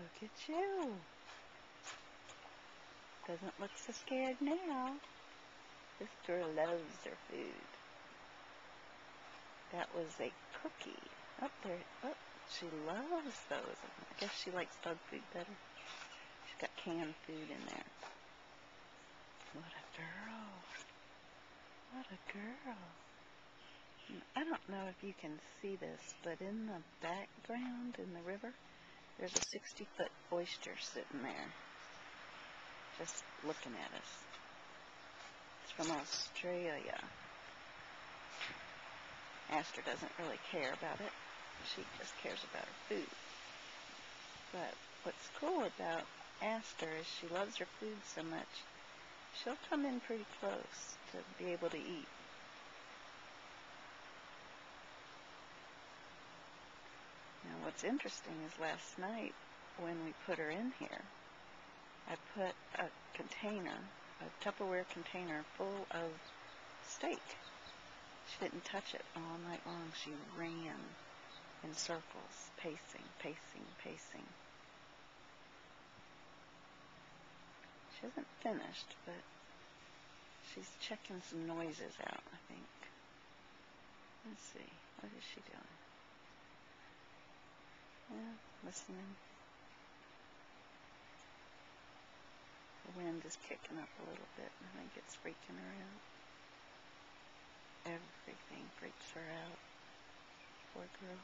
Look at you. Doesn't look so scared now. This girl loves her food. That was a cookie. Up there. Oh, she loves those. I guess she likes dog food better. She's got canned food in there. What a girl. What a girl. I don't know if you can see this, but in the background in the river, there's a 60-foot oyster sitting there, just looking at us. It's from Australia. Aster doesn't really care about it. She just cares about her food. But what's cool about Aster is she loves her food so much, she'll come in pretty close to be able to eat. Now what's interesting is last night when we put her in here, I put a container, a Tupperware container full of steak. She didn't touch it all night long. She ran in circles, pacing, pacing, pacing. She hasn't finished, but she's checking some noises out, I think. Let's see, what is she doing? Yeah, listening. The wind is kicking up a little bit. I think it's freaking her out. Everything freaks her out. Poor girl.